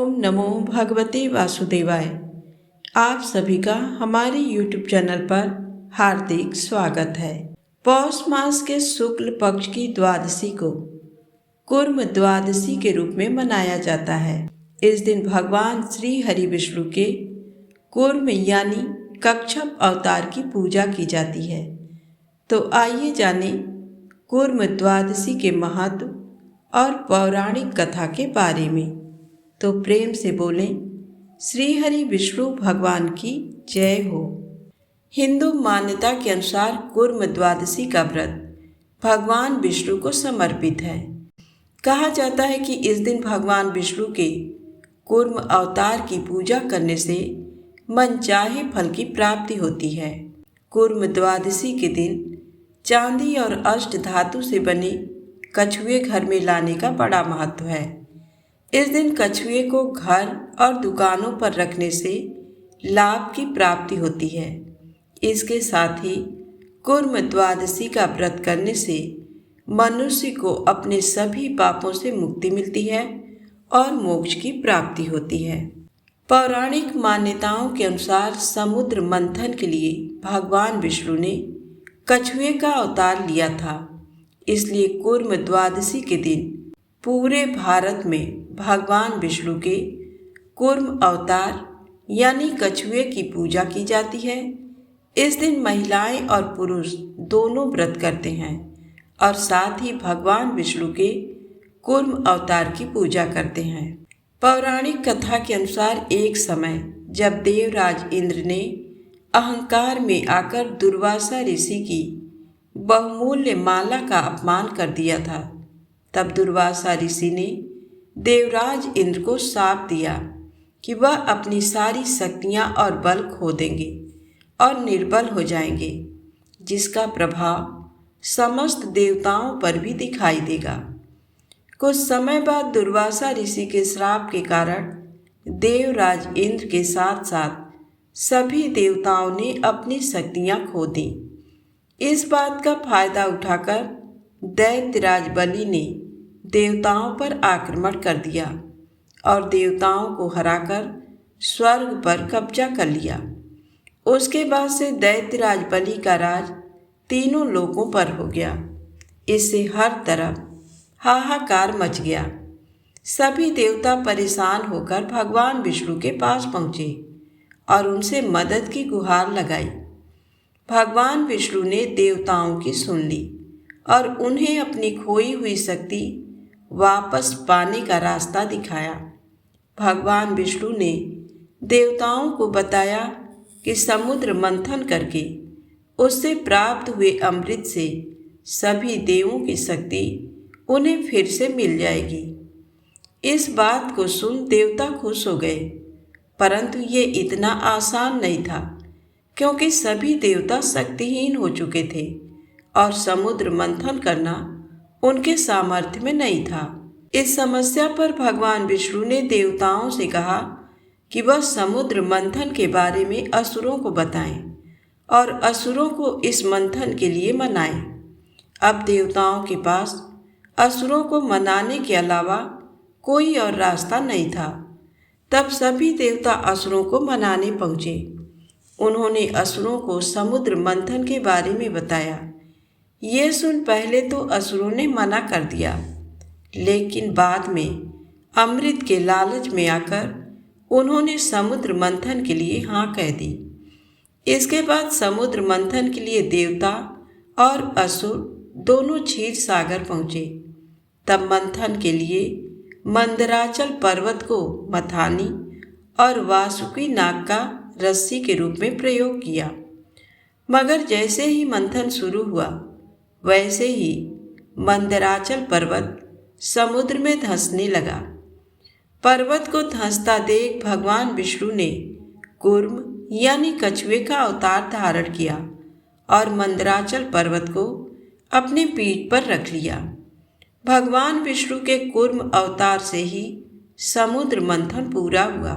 ओम नमो भगवते वासुदेवाय। आप सभी का हमारे YouTube चैनल पर हार्दिक स्वागत है। पौष मास के शुक्ल पक्ष की द्वादशी को कूर्म द्वादशी के रूप में मनाया जाता है। इस दिन भगवान श्री हरि विष्णु के कूर्म यानी कच्छप अवतार की पूजा की जाती है। तो आइए जानें कूर्म द्वादशी के महत्व और पौराणिक कथा के बारे में। तो प्रेम से बोलें, श्री हरि विष्णु भगवान की जय हो। हिंदू मान्यता के अनुसार कूर्म द्वादशी का व्रत भगवान विष्णु को समर्पित है। कहा जाता है कि इस दिन भगवान विष्णु के कूर्म अवतार की पूजा करने से मनचाहे फल की प्राप्ति होती है। कूर्म द्वादशी के दिन चांदी और अष्ट धातु से बने कछुए घर में लाने का बड़ा महत्व है। इस दिन कछुए को घर और दुकानों पर रखने से लाभ की प्राप्ति होती है। इसके साथ ही कूर्म द्वादशी का व्रत करने से मनुष्य को अपने सभी पापों से मुक्ति मिलती है और मोक्ष की प्राप्ति होती है। पौराणिक मान्यताओं के अनुसार समुद्र मंथन के लिए भगवान विष्णु ने कछुए का अवतार लिया था। इसलिए कूर्म द्वादशी के दिन पूरे भारत में भगवान विष्णु के कूर्म अवतार यानी कछुए की पूजा की जाती है। इस दिन महिलाएं और पुरुष दोनों व्रत करते हैं और साथ ही भगवान विष्णु के कूर्म अवतार की पूजा करते हैं। पौराणिक कथा के अनुसार एक समय जब देवराज इंद्र ने अहंकार में आकर दुर्वासा ऋषि की बहुमूल्य माला का अपमान कर दिया था, तब दुर्वासा ऋषि ने देवराज इंद्र को शाप दिया कि वह अपनी सारी शक्तियां और बल खो देंगे और निर्बल हो जाएंगे, जिसका प्रभाव समस्त देवताओं पर भी दिखाई देगा। कुछ समय बाद दुर्वासा ऋषि के श्राप के कारण देवराज इंद्र के साथ साथ सभी देवताओं ने अपनी शक्तियां खो दी। इस बात का फायदा उठाकर दैत्यराज बलि ने देवताओं पर आक्रमण कर दिया और देवताओं को हराकर स्वर्ग पर कब्जा कर लिया। उसके बाद से दैत्यराज बलि का राज तीनों लोकों पर हो गया। इससे हर तरफ हाहाकार मच गया। सभी देवता परेशान होकर भगवान विष्णु के पास पहुँचे और उनसे मदद की गुहार लगाई। भगवान विष्णु ने देवताओं की सुन ली और उन्हें अपनी खोई हुई शक्ति वापस पाने का रास्ता दिखाया। भगवान विष्णु ने देवताओं को बताया कि समुद्र मंथन करके उससे प्राप्त हुए अमृत से सभी देवों की शक्ति उन्हें फिर से मिल जाएगी। इस बात को सुन देवता खुश हो गए, परंतु ये इतना आसान नहीं था, क्योंकि सभी देवता शक्तिहीन हो चुके थे और समुद्र मंथन करना उनके सामर्थ्य में नहीं था। इस समस्या पर भगवान विष्णु ने देवताओं से कहा कि वह समुद्र मंथन के बारे में असुरों को बताएं और असुरों को इस मंथन के लिए मनाएं। अब देवताओं के पास असुरों को मनाने के अलावा कोई और रास्ता नहीं था। तब सभी देवता असुरों को मनाने पहुँचे। उन्होंने असुरों को समुद्र मंथन के बारे में बताया। ये सुन पहले तो असुरों ने मना कर दिया, लेकिन बाद में अमृत के लालच में आकर उन्होंने समुद्र मंथन के लिए हाँ कह दी। इसके बाद समुद्र मंथन के लिए देवता और असुर दोनों क्षीर सागर पहुँचे। तब मंथन के लिए मंदराचल पर्वत को मथानी और वासुकी नाग का रस्सी के रूप में प्रयोग किया। मगर जैसे ही मंथन शुरू हुआ, वैसे ही मंदराचल पर्वत समुद्र में धंसने लगा। पर्वत को धंसता देख भगवान विष्णु ने कूर्म यानी कछुए का अवतार धारण किया और मंदराचल पर्वत को अपने पीठ पर रख लिया। भगवान विष्णु के कूर्म अवतार से ही समुद्र मंथन पूरा हुआ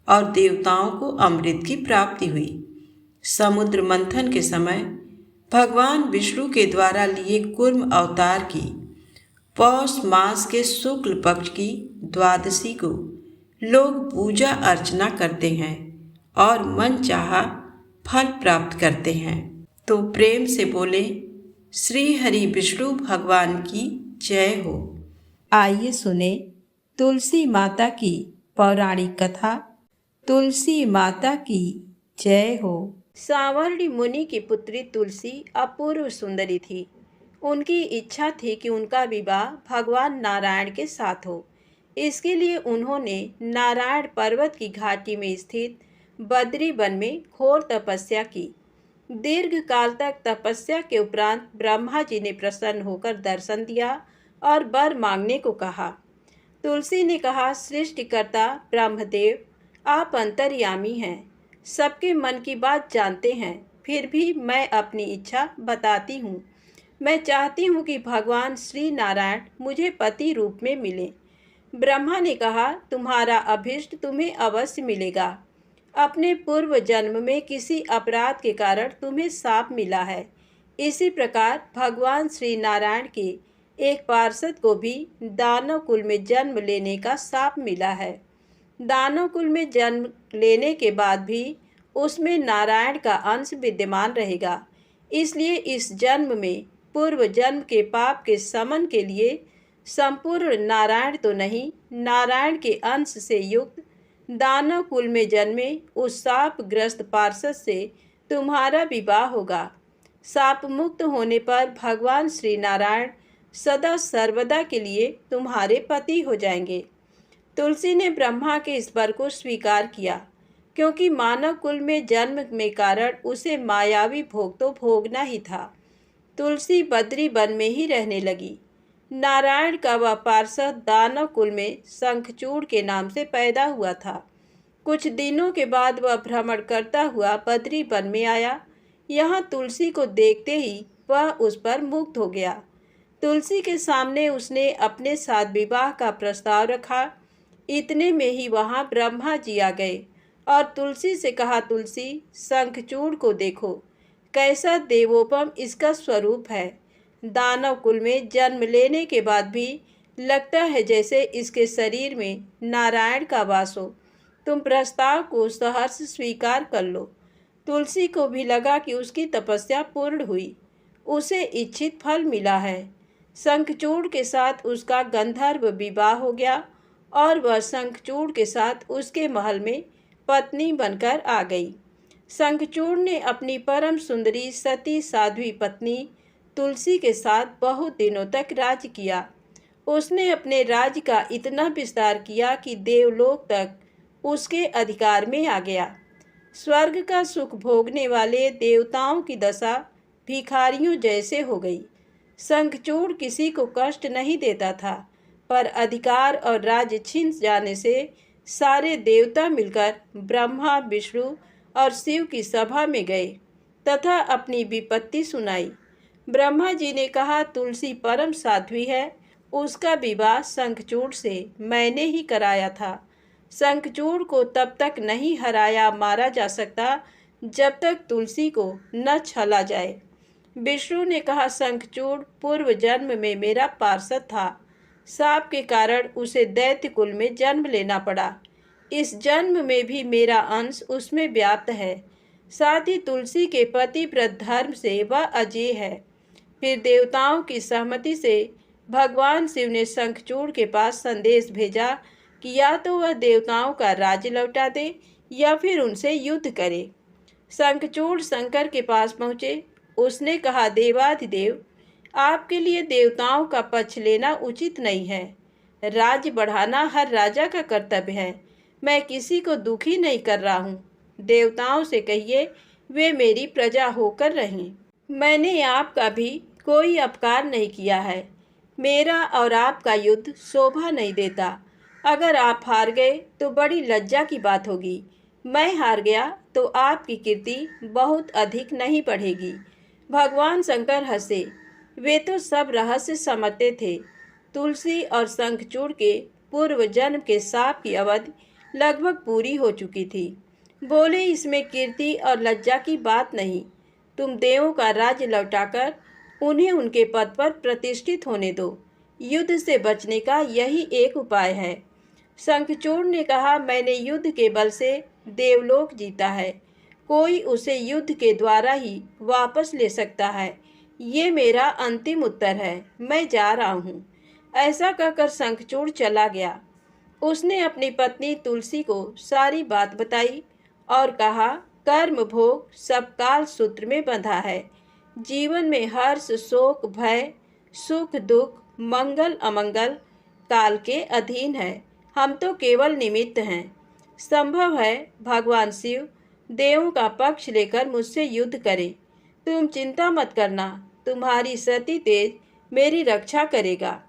और देवताओं को अमृत की प्राप्ति हुई। समुद्र मंथन के समय भगवान विष्णु के द्वारा लिए कूर्म अवतार की पौष मास के शुक्ल पक्ष की द्वादशी को लोग पूजा अर्चना करते हैं और मन चाहा फल प्राप्त करते हैं। तो प्रेम से बोले श्री हरि विष्णु भगवान की जय हो। आइए सुने तुलसी माता की पौराणिक कथा। तुलसी माता की जय हो। सांवरणी मुनि की पुत्री तुलसी अपूर्व सुंदरी थी। उनकी इच्छा थी कि उनका विवाह भगवान नारायण के साथ हो। इसके लिए उन्होंने नारायण पर्वत की घाटी में स्थित बद्री वन में घोर तपस्या की। दीर्घ काल तक तपस्या के उपरांत ब्रह्मा जी ने प्रसन्न होकर दर्शन दिया और वर मांगने को कहा। तुलसी ने कहा, सृष्टिकर्ता ब्रह्मदेव, आप अंतर्यामी हैं, सबके मन की बात जानते हैं, फिर भी मैं अपनी इच्छा बताती हूँ। मैं चाहती हूँ कि भगवान श्री नारायण मुझे पति रूप में मिले। ब्रह्मा ने कहा, तुम्हारा अभीष्ट तुम्हें अवश्य मिलेगा। अपने पूर्व जन्म में किसी अपराध के कारण तुम्हें शाप मिला है। इसी प्रकार भगवान श्री नारायण के एक पार्षद को भी दानव कुल में जन्म लेने का शाप मिला है। दानव कुल में जन्म लेने के बाद भी उसमें नारायण का अंश विद्यमान रहेगा। इसलिए इस जन्म में पूर्व जन्म के पाप के शमन के लिए संपूर्ण नारायण तो नहीं, नारायण के अंश से युक्त दानव कुल में जन्मे उस शापग्रस्त पार्षद से तुम्हारा विवाह होगा। शाप मुक्त होने पर भगवान श्री नारायण सदा सर्वदा के लिए तुम्हारे पति हो जाएंगे। तुलसी ने ब्रह्मा के इस वर को स्वीकार किया, क्योंकि मानव कुल में जन्म में कारण उसे मायावी भोग तो भोगना ही था। तुलसी बद्री वन में ही रहने लगी। नारायण का वह पार्षद दानव कुल में शंखचूड़ के नाम से पैदा हुआ था। कुछ दिनों के बाद वह भ्रमण करता हुआ बद्री वन में आया। यहाँ तुलसी को देखते ही वह उस पर मुग्ध हो गया। तुलसी के सामने उसने अपने साथ विवाह का प्रस्ताव रखा। इतने में ही वहाँ ब्रह्मा जी आ गए और तुलसी से कहा, तुलसी, शंखचूड़ को देखो, कैसा देवोपम इसका स्वरूप है। दानव कुल में जन्म लेने के बाद भी लगता है जैसे इसके शरीर में नारायण का वास हो। तुम प्रस्ताव को सहर्ष स्वीकार कर लो। तुलसी को भी लगा कि उसकी तपस्या पूर्ण हुई, उसे इच्छित फल मिला है। शंखचूड़ के साथ उसका गंधर्व विवाह हो गया और वह शंखचूड़ के साथ उसके महल में पत्नी बनकर आ गई। शंखचूड़ ने अपनी परम सुंदरी सती साध्वी पत्नी तुलसी के साथ बहुत दिनों तक राज्य किया। उसने अपने राज्य का इतना विस्तार किया कि देवलोक तक उसके अधिकार में आ गया। स्वर्ग का सुख भोगने वाले देवताओं की दशा भिखारियों जैसे हो गई। शंखचूड़ किसी को कष्ट नहीं देता था, पर अधिकार और राज्य छिन जाने से सारे देवता मिलकर ब्रह्मा, विष्णु और शिव की सभा में गए तथा अपनी विपत्ति सुनाई। ब्रह्मा जी ने कहा, तुलसी परम साध्वी है, उसका विवाह शंखचूड़ से मैंने ही कराया था। शंखचूड़ को तब तक नहीं हराया मारा जा सकता जब तक तुलसी को न छला जाए। विष्णु ने कहा, शंखचूड़ पूर्व जन्म में मेरा पार्षद था। शाप के कारण उसे दैत्य कुल में जन्म लेना पड़ा। इस जन्म में भी मेरा अंश उसमें व्याप्त है। साथ ही तुलसी के पतिव्रत धर्म से वह अजेय है। फिर देवताओं की सहमति से भगवान शिव ने शंखचूड़ के पास संदेश भेजा कि या तो वह देवताओं का राज्य लौटा दे या फिर उनसे युद्ध करे। शंखचूड़ शंकर के पास पहुँचे। उसने कहा, देवाधिदेव, आपके लिए देवताओं का पक्ष लेना उचित नहीं है। राज्य बढ़ाना हर राजा का कर्तव्य है। मैं किसी को दुखी नहीं कर रहा हूँ। देवताओं से कहिए वे मेरी प्रजा होकर रहें। मैंने आपका भी कोई अपकार नहीं किया है। मेरा और आपका युद्ध शोभा नहीं देता। अगर आप हार गए तो बड़ी लज्जा की बात होगी। मैं हार गया तो आपकी कीर्ति बहुत अधिक नहीं बढ़ेगी। भगवान शंकर हंसे। वे तो सब रहस्य समझते थे। तुलसी और शंखचूड़ के पूर्व जन्म के शाप की अवधि लगभग पूरी हो चुकी थी। बोले, इसमें कीर्ति और लज्जा की बात नहीं। तुम देवों का राज्य लौटाकर उन्हें उनके पद पर प्रतिष्ठित होने दो। युद्ध से बचने का यही एक उपाय है। शंखचूड़ ने कहा, मैंने युद्ध के बल से देवलोक जीता है, कोई उसे युद्ध के द्वारा ही वापस ले सकता है। ये मेरा अंतिम उत्तर है, मैं जा रहा हूँ। ऐसा कहकर शंखचूड़ चला गया। उसने अपनी पत्नी तुलसी को सारी बात बताई और कहा, कर्म भोग सब काल सूत्र में बंधा है। जीवन में हर्ष शोक भय सुख दुख मंगल अमंगल काल के अधीन है। हम तो केवल निमित्त हैं। संभव है भगवान शिव देवों का पक्ष लेकर मुझसे युद्ध करें। तुम चिंता मत करना, तुम्हारी सती तेज मेरी रक्षा करेगा।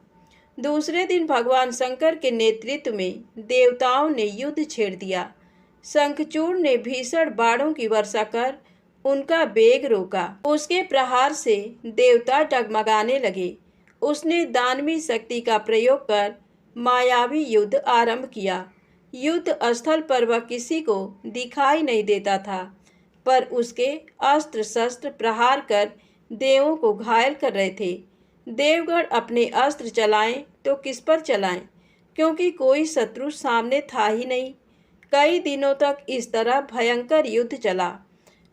दूसरे दिन भगवान शंकर के नेतृत्व में देवताओं ने युद्ध छेड़ दिया। शंखचूड़ ने भीषण बाणों की वर्षा कर उनका वेग रोका। उसके प्रहार से देवता डगमगाने लगे। उसने दानवी शक्ति का प्रयोग कर मायावी युद्ध आरंभ किया। युद्ध स्थल पर वह किसी को दिखाई नहीं देता था, पर उसके अस्त्र शस्त्र प्रहार कर देवों को घायल कर रहे थे। देवगण अपने अस्त्र चलाएं तो किस पर चलाएं, क्योंकि कोई शत्रु सामने था ही नहीं। कई दिनों तक इस तरह भयंकर युद्ध चला।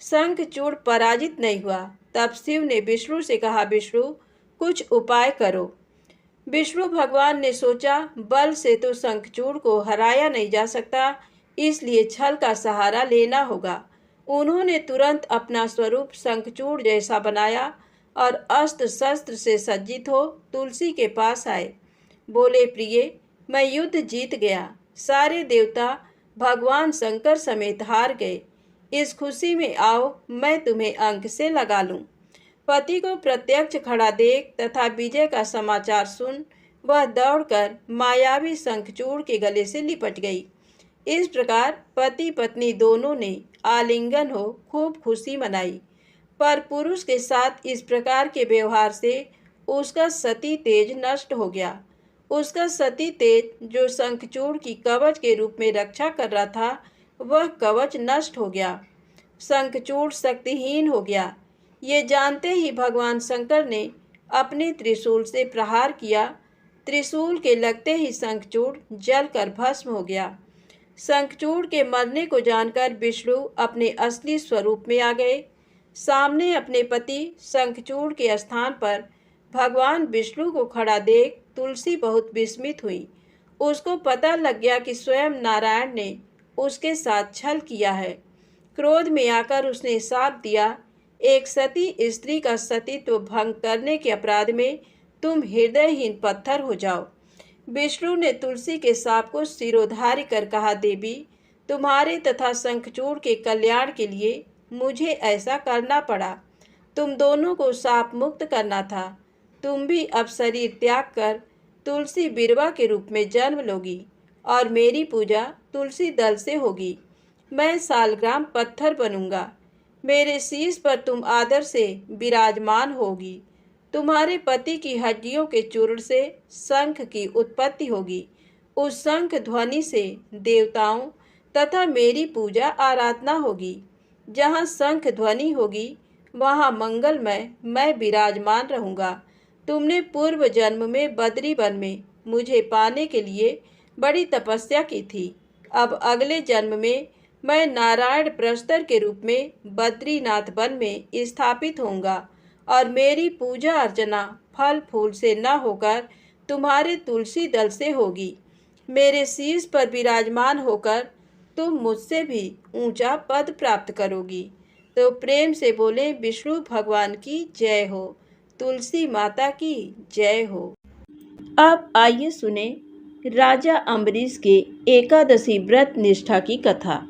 शंखचूड़ पराजित नहीं हुआ। तब शिव ने विष्णु से कहा, विष्णु कुछ उपाय करो। विष्णु भगवान ने सोचा, बल से तो शंखचूड़ को हराया नहीं जा सकता, इसलिए छल का सहारा लेना होगा। उन्होंने तुरंत अपना स्वरूप शंखचूड़ जैसा बनाया और अस्त्र शस्त्र से सज्जित हो तुलसी के पास आए। बोले, प्रिय, मैं युद्ध जीत गया। सारे देवता भगवान शंकर समेत हार गए। इस खुशी में आओ, मैं तुम्हें अंक से लगा लूं। पति को प्रत्यक्ष खड़ा देख तथा विजय का समाचार सुन वह दौड़कर मायावी शंखचूड़ के गले से लिपट गई। इस प्रकार पति पत्नी दोनों ने आलिंगन हो खूब खुशी मनाई। पर पुरुष के साथ इस प्रकार के व्यवहार से उसका सती तेज नष्ट हो गया। उसका सती तेज जो शंखचूड़ की कवच के रूप में रक्षा कर रहा था, वह कवच नष्ट हो गया। शंखचूड़ शक्तिहीन हो गया। ये जानते ही भगवान शंकर ने अपने त्रिशूल से प्रहार किया। त्रिशूल के लगते ही शंखचूड़ जलकर भस्म हो गया। शंखचूड़ के मरने को जानकर विष्णु अपने असली स्वरूप में आ गए। सामने अपने पति शंखचूड़ के स्थान पर भगवान विष्णु को खड़ा देख तुलसी बहुत विस्मित हुई। उसको पता लग गया कि स्वयं नारायण ने उसके साथ छल किया है। क्रोध में आकर उसने शाप दिया, एक सती स्त्री का सतीत्व भंग करने के अपराध में तुम हृदयहीन पत्थर हो जाओ। विष्णु ने तुलसी के शाप को सिरोधार्य कर कहा, देवी, तुम्हारे तथा शंखचूड़ के कल्याण के लिए मुझे ऐसा करना पड़ा। तुम दोनों को शाप मुक्त करना था। तुम भी अब शरीर त्याग कर तुलसी बिरवा के रूप में जन्म लोगी और मेरी पूजा तुलसी दल से होगी। मैं सालग्राम पत्थर बनूंगा। मेरे शीश पर तुम आदर से विराजमान होगी। तुम्हारे पति की हड्डियों के चूर्ण से शंख की उत्पत्ति होगी। उस शंख ध्वनि से देवताओं तथा मेरी पूजा आराधना होगी। जहाँ शंख ध्वनि होगी वहाँ मंगलमय मैं विराजमान रहूँगा। तुमने पूर्व जन्म में बद्री वन में मुझे पाने के लिए बड़ी तपस्या की थी। अब अगले जन्म में मैं नारायण प्रस्तर के रूप में बद्रीनाथ वन में स्थापित होऊंगा और मेरी पूजा अर्चना फल फूल से न होकर तुम्हारे तुलसी दल से होगी। मेरे शीश पर विराजमान होकर तुम मुझसे भी ऊंचा पद प्राप्त करोगी। तो प्रेम से बोले, विष्णु भगवान की जय हो, तुलसी माता की जय हो। अब आइए सुने राजा अम्बरीश के एकादशी व्रत निष्ठा की कथा।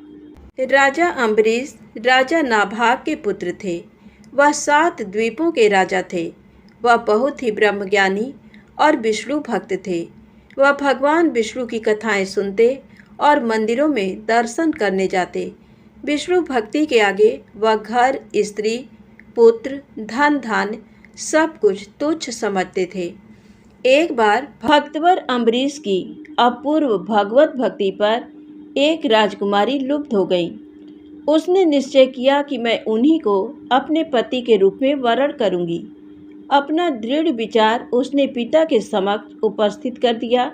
राजा अम्बरीश राजा नाभाग के पुत्र थे। वह 7 द्वीपों के राजा थे। वह बहुत ही ब्रह्मज्ञानी और विष्णु भक्त थे। वह भगवान विष्णु की कथाएं सुनते और मंदिरों में दर्शन करने जाते। विष्णु भक्ति के आगे वह घर, स्त्री, पुत्र, धन धान्य सब कुछ तुच्छ समझते थे। एक बार भक्तवर अम्बरीश की अपूर्व भगवत भक्ति पर एक राजकुमारी लुप्त हो गई। उसने निश्चय किया कि मैं उन्हीं को अपने पति के रूप में वरण करूंगी। अपना दृढ़ विचार उसने पिता के समक्ष उपस्थित कर दिया।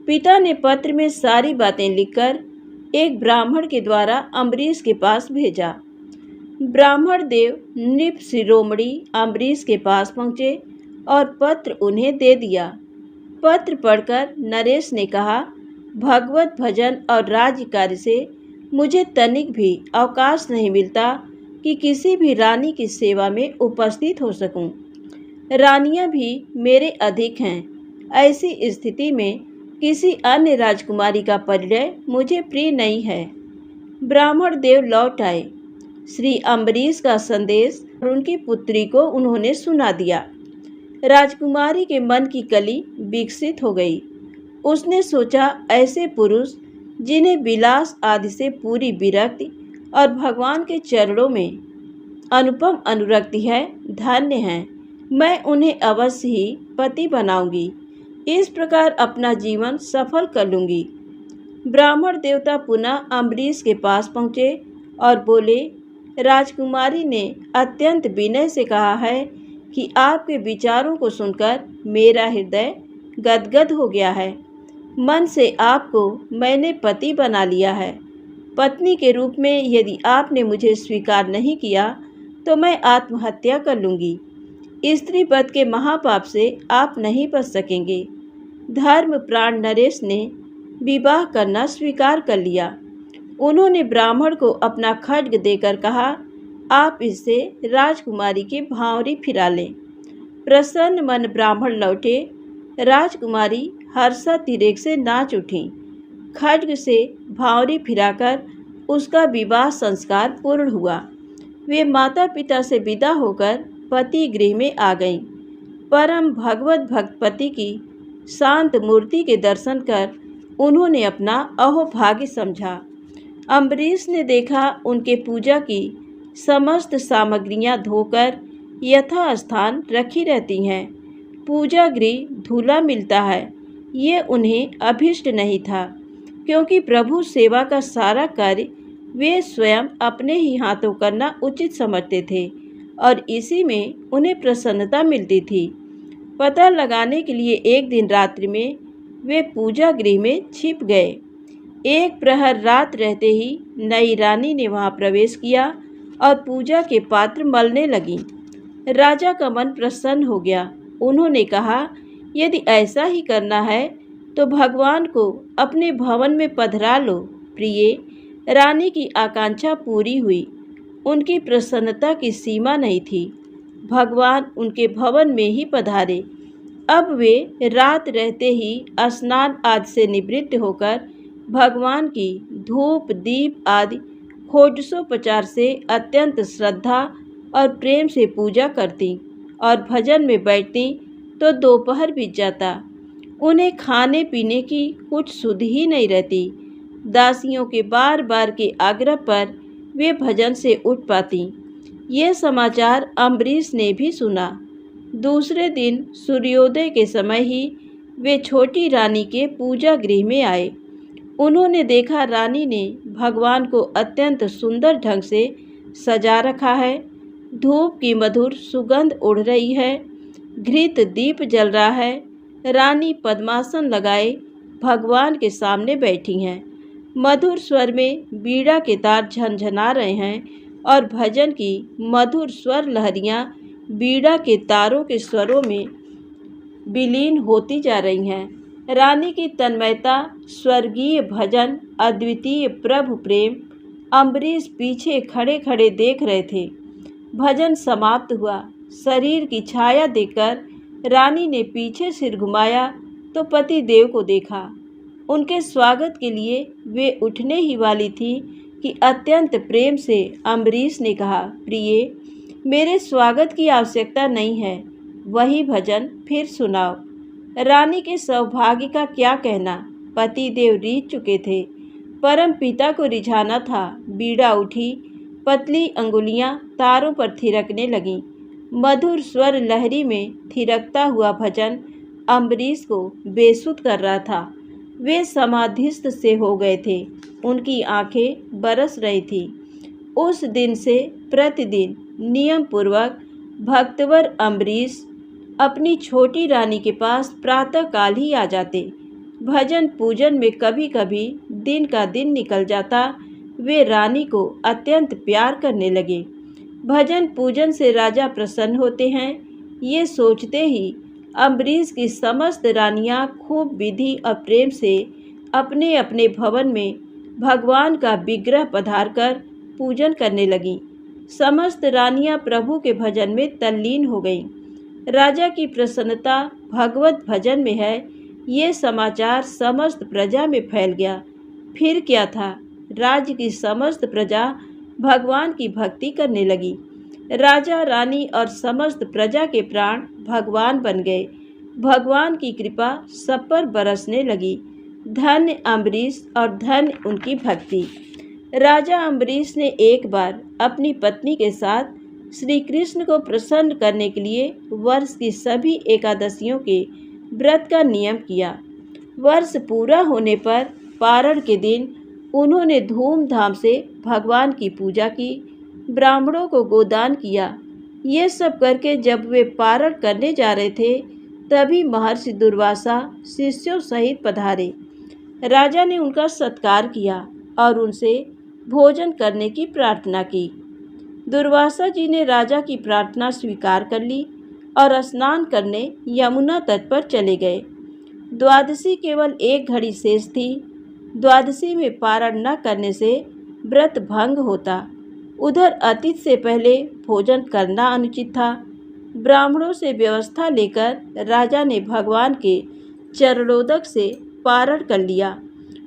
पिता ने पत्र में सारी बातें लिखकर एक ब्राह्मण के द्वारा अम्बरीश के पास भेजा। ब्राह्मण देव नृप शिरोमणि अम्बरीश के पास पहुँचे और पत्र उन्हें दे दिया। पत्र पढ़कर नरेश ने कहा, भगवत भजन और राज्य कार्य से मुझे तनिक भी अवकाश नहीं मिलता कि किसी भी रानी की सेवा में उपस्थित हो सकूं। रानियां भी मेरे अधिक हैं। ऐसी स्थिति में किसी अन्य राजकुमारी का परिणय मुझे प्रिय नहीं है। ब्राह्मण देव लौट आए। श्री अम्बरीश का संदेश और उनकी पुत्री को उन्होंने सुना दिया। राजकुमारी के मन की कली विकसित हो गई। उसने सोचा, ऐसे पुरुष जिन्हें विलास आदि से पूरी विरक्ति और भगवान के चरणों में अनुपम अनुरक्ति है, धन्य हैं। मैं उन्हें अवश्य ही पति बनाऊंगी। इस प्रकार अपना जीवन सफल कर लूंगी। ब्राह्मण देवता पुनः अम्बरीश के पास पहुँचे और बोले, राजकुमारी ने अत्यंत विनय से कहा है कि आपके विचारों को सुनकर मेरा हृदय गदगद हो गया है। मन से आपको मैंने पति बना लिया है। पत्नी के रूप में यदि आपने मुझे स्वीकार नहीं किया तो मैं आत्महत्या कर लूँगी। स्त्री पद के महापाप से आप नहीं बच सकेंगे। धर्म प्राण नरेश ने विवाह करना स्वीकार कर लिया। उन्होंने ब्राह्मण को अपना खड्ग देकर कहा, आप इससे राजकुमारी की भांवरी फिरा लें। प्रसन्न मन ब्राह्मण लौटे। राजकुमारी हर्षातिरेक से नाच उठी। खड्ग से भांवरी फिराकर उसका विवाह संस्कार पूर्ण हुआ। वे माता पिता से विदा होकर पति गृह में आ गईं। परम भगवत भक्त पति की शांत मूर्ति के दर्शन कर उन्होंने अपना अहोभाग्य समझा। अम्बरीश ने देखा, उनके पूजा की समस्त सामग्रियां धोकर यथास्थान रखी रहती हैं। पूजा गृह धूला मिलता है। ये उन्हें अभिष्ट नहीं था, क्योंकि प्रभु सेवा का सारा कार्य वे स्वयं अपने ही हाथों करना उचित समझते थे और इसी में उन्हें प्रसन्नता मिलती थी। पता लगाने के लिए एक दिन रात्रि में वे पूजा गृह में छिप गए। एक प्रहर रात रहते ही नई रानी ने वहां प्रवेश किया और पूजा के पात्र मलने लगी। राजा का मन प्रसन्न हो गया। उन्होंने कहा, यदि ऐसा ही करना है तो भगवान को अपने भवन में पधरा लो। प्रिय, रानी की आकांक्षा पूरी हुई। उनकी प्रसन्नता की सीमा नहीं थी। भगवान उनके भवन में ही पधारे। अब वे रात रहते ही स्नान आदि से निवृत्त होकर भगवान की धूप दीप आदि षोडशोपचार से अत्यंत श्रद्धा और प्रेम से पूजा करती और भजन में बैठती तो दोपहर बीत जाता। उन्हें खाने पीने की कुछ सुध ही नहीं रहती। दासियों के बार बार के आग्रह पर वे भजन से उठ पाती। ये समाचार अम्बरीश ने भी सुना। दूसरे दिन सूर्योदय के समय ही वे छोटी रानी के पूजा गृह में आए। उन्होंने देखा, रानी ने भगवान को अत्यंत सुंदर ढंग से सजा रखा है। धूप की मधुर सुगंध उड़ रही है। घृत दीप जल रहा है। रानी पद्मासन लगाए भगवान के सामने बैठी हैं। मधुर स्वर में बीड़ा के तार झनझना रहे हैं और भजन की मधुर स्वर लहरियाँ बीड़ा के तारों के स्वरों में विलीन होती जा रही हैं। रानी की तन्मयता, स्वर्गीय भजन, अद्वितीय प्रभु प्रेम अम्बरीश पीछे खड़े खड़े देख रहे थे। भजन समाप्त हुआ। शरीर की छाया देखकर रानी ने पीछे सिर घुमाया तो पति देव को देखा। उनके स्वागत के लिए वे उठने ही वाली थी कि अत्यंत प्रेम से अम्बरीश ने कहा, प्रिय, मेरे स्वागत की आवश्यकता नहीं है। वही भजन फिर सुनाओ। रानी के सौभाग्य का क्या कहना। पति देव रीझ चुके थे। परम पिता को रिझाना था। बीड़ा उठी। पतली अंगुलियां तारों पर थिरकने लगीं। मधुर स्वर लहरी में थिरकता हुआ भजन अम्बरीश को बेसुध कर रहा था। वे समाधिस्थ से हो गए थे। उनकी आंखें बरस रही थी। उस दिन से प्रतिदिन नियम पूर्वक भक्तवर अम्बरीश अपनी छोटी रानी के पास प्रातःकाल ही आ जाते। भजन पूजन में कभी कभी दिन का दिन निकल जाता। वे रानी को अत्यंत प्यार करने लगे। भजन पूजन से राजा प्रसन्न होते हैं, ये सोचते ही अम्बरीश की समस्त रानियां खूब विधि और प्रेम से अपने अपने भवन में भगवान का विग्रह पधारकर पूजन करने लगीं। समस्त रानियां प्रभु के भजन में तल्लीन हो गईं। राजा की प्रसन्नता भगवत भजन में है, ये समाचार समस्त प्रजा में फैल गया। फिर क्या था, राज्य की समस्त प्रजा भगवान की भक्ति करने लगी। राजा रानी और समस्त प्रजा के प्राण भगवान बन गए। भगवान की कृपा सब पर बरसने लगी। धन्य अम्बरीश और धन्य उनकी भक्ति। राजा अम्बरीश ने एक बार अपनी पत्नी के साथ श्री कृष्ण को प्रसन्न करने के लिए वर्ष की सभी एकादशियों के व्रत का नियम किया। वर्ष पूरा होने पर पारण के दिन उन्होंने धूमधाम से भगवान की पूजा की, ब्राह्मणों को गोदान किया। ये सब करके जब वे पारण करने जा रहे थे, तभी महर्षि दुर्वासा शिष्यों सहित पधारे। राजा ने उनका सत्कार किया और उनसे भोजन करने की प्रार्थना की। दुर्वासा जी ने राजा की प्रार्थना स्वीकार कर ली और स्नान करने यमुना तट पर चले गए। द्वादशी केवल एक घड़ी शेष थी। द्वादशी में पारण न करने से व्रत भंग होता। उधर अतिथि से पहले भोजन करना अनुचित था। ब्राह्मणों से व्यवस्था लेकर राजा ने भगवान के चरणोदक से पारण कर लिया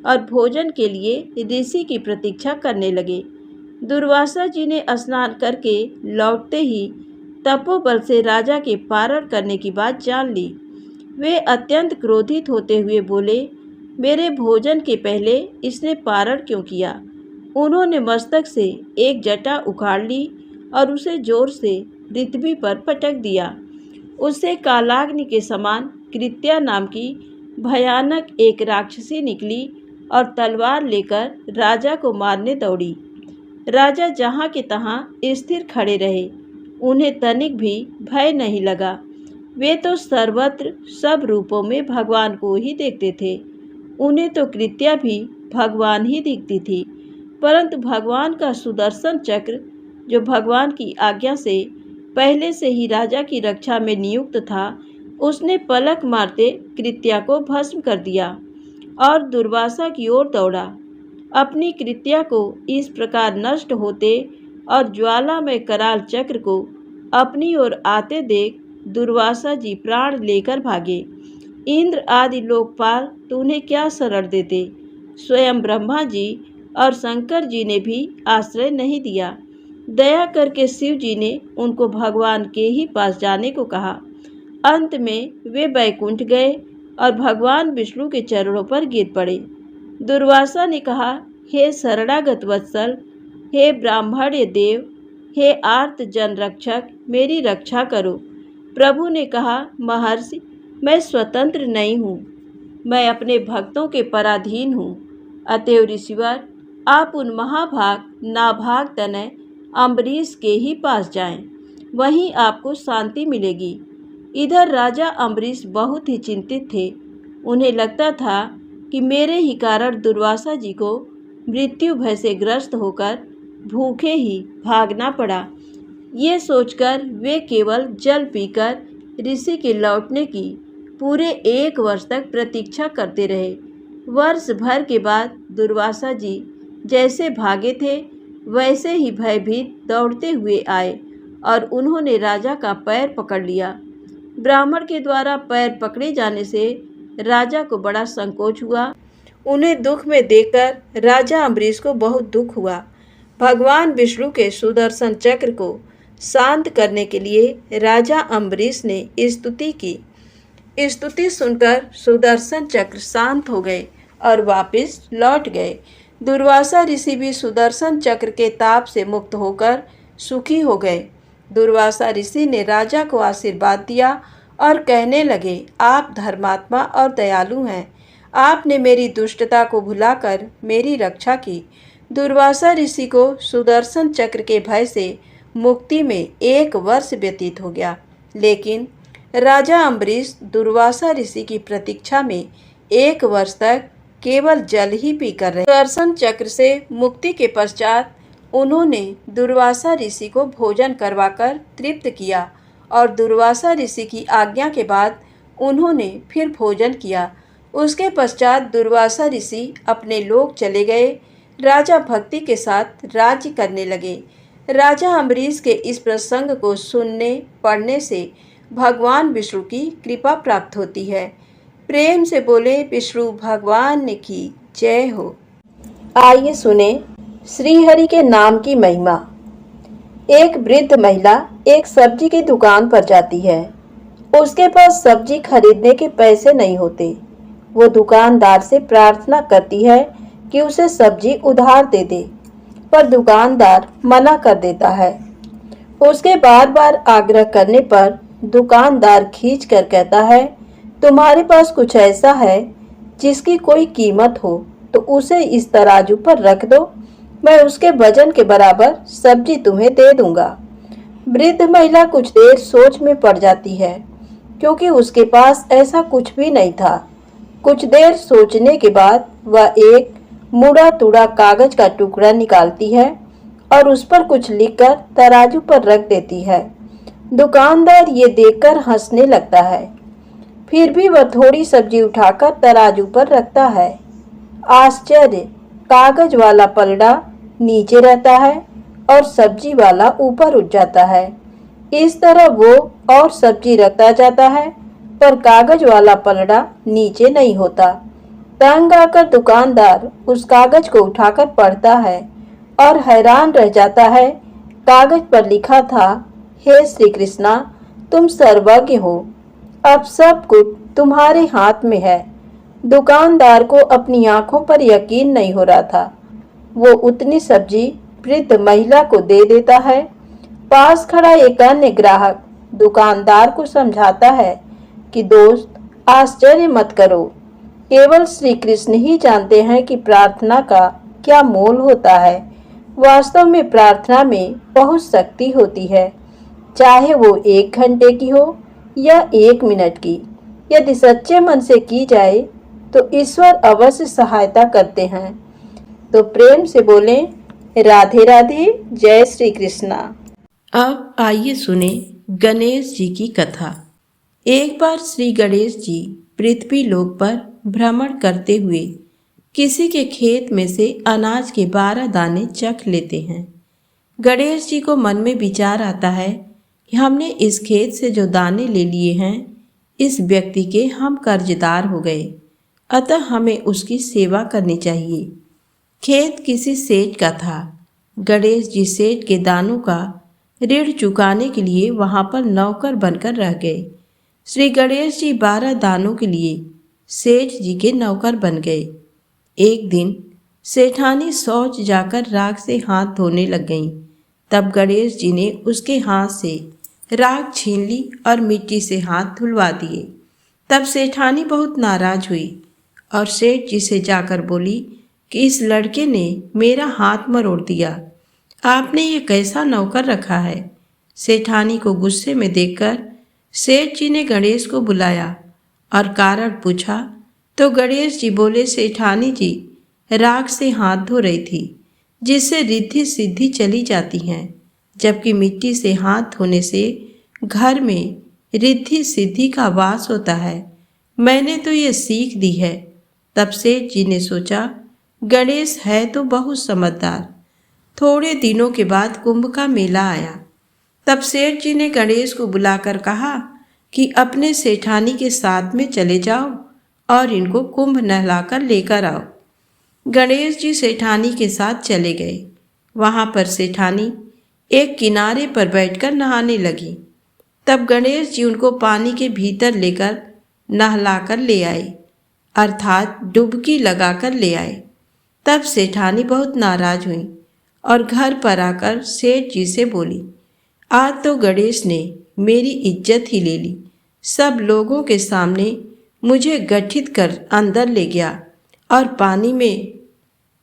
और भोजन के लिए ऋषि की प्रतीक्षा करने लगे। दुर्वासा जी ने स्नान करके लौटते ही तपोबल से राजा के पारण करने की बात जान ली। वे अत्यंत क्रोधित होते हुए बोले, मेरे भोजन के पहले इसने पारण क्यों किया? उन्होंने मस्तक से एक जटा उखाड़ ली और उसे जोर से पृथ्वी पर पटक दिया। उससे कालाग्नि के समान कृत्या नाम की भयानक एक राक्षसी निकली और तलवार लेकर राजा को मारने दौड़ी। राजा जहाँ के तहाँ स्थिर खड़े रहे। उन्हें तनिक भी भय नहीं लगा। वे तो सर्वत्र सब रूपों में भगवान को ही देखते थे। उन्हें तो कृत्या भी भगवान ही दिखती थी, परंतु भगवान का सुदर्शन चक्र, जो भगवान की आज्ञा से पहले से ही राजा की रक्षा में नियुक्त था, उसने पलक मारते कृत्या को भस्म कर दिया और दुर्वासा की ओर दौड़ा। अपनी कृत्या को इस प्रकार नष्ट होते और ज्वाला में कराल चक्र को अपनी ओर आते देख दुर्वासा जी प्राण लेकर भागे। इंद्र आदि लोकपाल तो उन्हें क्या शरण देते। स्वयं ब्रह्मा जी और शंकर जी ने भी आश्रय नहीं दिया। दया करके शिव जी ने उनको भगवान के ही पास जाने को कहा। अंत में वे बैकुंठ गए और भगवान विष्णु के चरणों पर गिर पड़े। दुर्वासा ने कहा, हे शरणागत वत्सल, हे ब्राह्मण्य देव, हे आर्त जन रक्षक, मेरी रक्षा करो। प्रभु ने कहा, महर्षि, मैं स्वतंत्र नहीं हूँ, मैं अपने भक्तों के पराधीन हूँ। अतएव ऋषिवर, आप उन महाभाग नाभाग तनय अम्बरीश के ही पास जाएं, वहीं आपको शांति मिलेगी। इधर राजा अम्बरीश बहुत ही चिंतित थे। उन्हें लगता था कि मेरे ही कारण दुर्वासा जी को मृत्यु भय से ग्रस्त होकर भूखे ही भागना पड़ा। ये सोचकर वे केवल जल पीकर ऋषि के लौटने की पूरे 1 वर्ष तक प्रतीक्षा करते रहे। वर्ष भर के बाद दुर्वासा जी जैसे भागे थे, वैसे ही भयभीत दौड़ते हुए आए और उन्होंने राजा का पैर पकड़ लिया। ब्राह्मण के द्वारा पैर पकड़े जाने से राजा को बड़ा संकोच हुआ। उन्हें दुख में देखकर राजा अम्बरीश को बहुत दुख हुआ। भगवान विष्णु के सुदर्शन चक्र को शांत करने के लिए राजा अम्बरीश ने स्तुति की। स्तुति सुनकर सुदर्शन चक्र शांत हो गए और वापस लौट गए। दुर्वासा ऋषि भी सुदर्शन चक्र के ताप से मुक्त होकर सुखी हो गए। दुर्वासा ऋषि ने राजा को आशीर्वाद दिया और कहने लगे, आप धर्मात्मा और दयालु हैं। आपने मेरी दुष्टता को भुलाकर मेरी रक्षा की। दुर्वासा ऋषि को सुदर्शन चक्र के भय से मुक्ति में 1 वर्ष व्यतीत हो गया, लेकिन राजा अम्बरीश दुर्वासा ऋषि की प्रतीक्षा में 1 वर्ष तक केवल जल ही पीकर रहे। सुदर्शन चक्र से मुक्ति के पश्चात उन्होंने दुर्वासा ऋषि को भोजन करवाकर तृप्त किया और दुर्वासा ऋषि की आज्ञा के बाद उन्होंने फिर भोजन किया। उसके पश्चात दुर्वासा ऋषि अपने लोक चले गए। राजा भक्ति के साथ राज्य करने लगे। राजा अम्बरीश के इस प्रसंग को सुनने पढ़ने से भगवान विष्णु की कृपा प्राप्त होती है। प्रेम से बोले विष्णु भगवान की जय हो। आइए सुने श्रीहरि के नाम की महिमा। एक वृद्ध महिला एक सब्जी की दुकान पर जाती है। उसके पास सब्जी खरीदने के पैसे नहीं होते। वो दुकानदार से प्रार्थना करती है कि उसे सब्जी उधार दे दे, पर दुकानदार मना कर देता है। उसके बार बार आग्रह करने पर दुकानदार खींच कर कहता है, तुम्हारे पास कुछ ऐसा है जिसकी कोई कीमत हो तो उसे इस तराजू पर रख दो, मैं उसके वजन के बराबर सब्जी तुम्हें दे दूंगा। वृद्ध महिला कुछ देर सोच में पड़ जाती है, क्योंकि उसके पास ऐसा कुछ भी नहीं था। कुछ देर सोचने के बाद वह एक मुड़ा तुड़ा कागज का टुकड़ा निकालती है और उस पर कुछ लिखकर तराजू पर रख देती है। दुकानदार ये देखकर हंसने लगता है। फिर भी वह थोड़ी सब्जी उठाकर तराजू पर रखता है। आश्चर्य, कागज वाला पलड़ा नीचे रहता है और सब्जी वाला ऊपर उठ जाता है। इस तरह वो और सब्जी रखता जाता है, पर कागज वाला पलड़ा नीचे नहीं होता। तंग आकर दुकानदार उस कागज को उठाकर पढ़ता है और हैरान रह जाता है। कागज पर लिखा था, हे श्री कृष्णा, तुम सर्वज्ञ हो, अब सब कुछ तुम्हारे हाथ में है। दुकानदार को अपनी आंखों पर यकीन नहीं हो रहा था। वो उतनी सब्जी वृद्ध महिला को दे देता है। पास खड़ा एक अन्य ग्राहक दुकानदार को समझाता है कि दोस्त, आश्चर्य मत करो, केवल श्री कृष्ण ही जानते हैं कि प्रार्थना का क्या मोल होता है। वास्तव में प्रार्थना में बहुत शक्ति होती है, चाहे वो 1 घंटे की हो या 1 मिनट की। यदि सच्चे मन से की जाए तो ईश्वर अवश्य सहायता करते हैं। तो प्रेम से बोलें, राधे राधे, जय श्री कृष्णा। अब आइए सुने गणेश जी की कथा। एक बार श्री गणेश जी पृथ्वी लोक पर भ्रमण करते हुए किसी के खेत में से अनाज के 12 दाने चख लेते हैं। गणेश जी को मन में विचार आता है कि हमने इस खेत से जो दाने ले लिए हैं, इस व्यक्ति के हम कर्जदार हो गए, अतः हमें उसकी सेवा करनी चाहिए। खेत किसी सेठ का था। गणेश जी सेठ के दानों का ऋण चुकाने के लिए वहां पर नौकर बनकर रह गए। श्री गणेश जी 12 दानों के लिए सेठ जी के नौकर बन गए। एक दिन सेठानी शौच जाकर राख से हाथ धोने लग गईं। तब गणेश जी ने उसके हाथ से राख छीन ली और मिट्टी से हाथ धुलवा दिए। तब सेठानी बहुत नाराज हुई और सेठ जी से जाकर बोली कि इस लड़के ने मेरा हाथ मरोड़ दिया, आपने ये कैसा नौकर रखा है। सेठानी को गुस्से में देखकर सेठ जी ने गणेश को बुलाया और कारण पूछा तो गणेश जी बोले, सेठानी जी राख से हाथ धो रही थी, जिससे रिद्धि सिद्धि चली जाती हैं, जबकि मिट्टी से हाथ धोने से घर में रिद्धि सिद्धि का वास होता है। मैंने तो ये सीख दी है। तब सेठ जी ने सोचा, गणेश है तो बहुत समझदार। थोड़े दिनों के बाद कुंभ का मेला आया। तब सेठ जी ने गणेश को बुलाकर कहा कि अपने सेठानी के साथ में चले जाओ और इनको कुंभ नहलाकर लेकर आओ। गणेश जी सेठानी के साथ चले गए। वहां पर सेठानी एक किनारे पर बैठकर नहाने लगी। तब गणेश जी उनको पानी के भीतर लेकर नहलाकर ले आए, अर्थात डुबकी लगाकर ले आए। तब सेठानी बहुत नाराज हुई और घर पर आकर सेठ जी से बोली, आज तो गणेश ने मेरी इज्जत ही ले ली। सब लोगों के सामने मुझे गठित कर अंदर ले गया और पानी में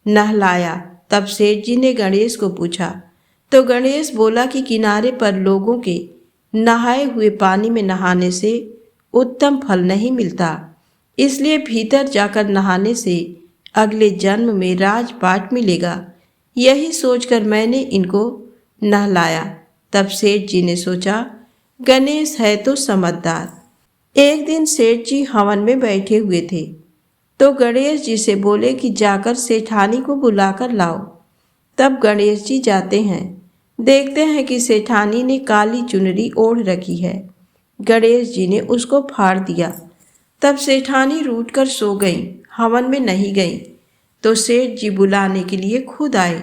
नहलाया। तब सेठ जी ने गणेश को पूछा तो गणेश बोला कि किनारे पर लोगों के नहाए हुए पानी में नहाने से उत्तम फल नहीं मिलता। इसलिए भीतर जाकर नहाने से अगले जन्म में राजपाट मिलेगा। यही सोचकर मैंने इनको नहलाया। तब सेठ जी ने सोचा, गणेश है तो समझदार। एक दिन सेठ जी हवन में बैठे हुए थे तो गणेश जी से बोले कि जाकर सेठानी को बुलाकर लाओ। तब गणेश जी जाते हैं, देखते हैं कि सेठानी ने काली चुनरी ओढ़ रखी है। गणेश जी ने उसको फाड़ दिया। तब सेठानी रूठ कर सो गई, हवन में नहीं गई। तो सेठ जी बुलाने के लिए खुद आए।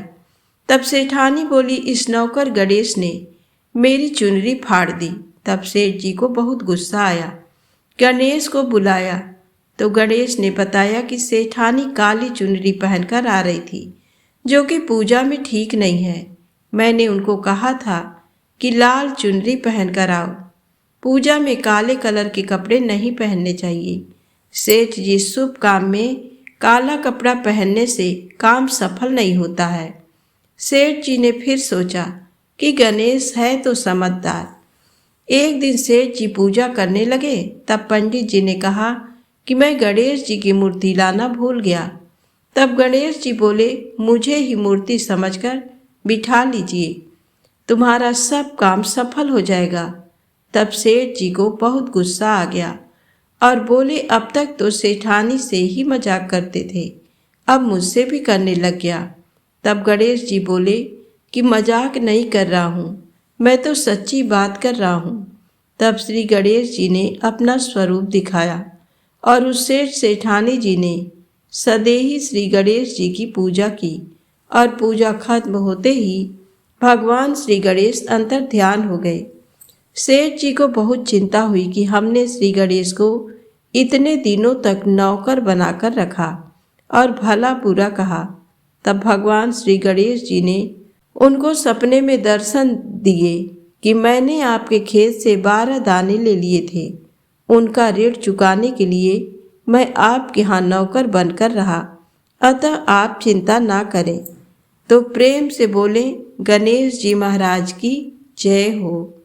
तब सेठानी बोली, इस नौकर गणेश ने मेरी चुनरी फाड़ दी। तब सेठ जी को बहुत गुस्सा आया। गणेश को बुलाया तो गणेश ने बताया कि सेठानी काली चुनरी पहनकर आ रही थी, जो कि पूजा में ठीक नहीं है। मैंने उनको कहा था कि लाल चुनरी पहनकर आओ, पूजा में काले कलर के कपड़े नहीं पहनने चाहिए। सेठ जी, शुभ काम में काला कपड़ा पहनने से काम सफल नहीं होता है। सेठ जी ने फिर सोचा कि गणेश है तो समझदार। एक दिन सेठ जी पूजा करने लगे। तब पंडित जी ने कहा कि मैं गणेश जी की मूर्ति लाना भूल गया। तब गणेश जी बोले, मुझे ही मूर्ति समझकर बिठा लीजिए, तुम्हारा सब काम सफल हो जाएगा। तब सेठ जी को बहुत गुस्सा आ गया और बोले, अब तक तो सेठानी से ही मजाक करते थे, अब मुझसे भी करने लग गया। तब गणेश जी बोले कि मजाक नहीं कर रहा हूँ, मैं तो सच्ची बात कर रहा हूँ। तब श्री गणेश जी ने अपना स्वरूप दिखाया और उस सेठानी जी ने सदैही श्री गणेश जी की पूजा की और पूजा खत्म होते ही भगवान श्री गणेश अंतर ध्यान हो गए। सेठ जी को बहुत चिंता हुई कि हमने श्री गणेश को इतने दिनों तक नौकर बनाकर रखा और भला बुरा कहा। तब भगवान श्री गणेश जी ने उनको सपने में दर्शन दिए कि मैंने आपके खेत से 12 दाने ले लिए थे, उनका ऋण चुकाने के लिए मैं आपके यहाँ नौकर बनकर रहा, अतः आप चिंता ना करें। तो प्रेम से बोले, गणेश जी महाराज की जय हो।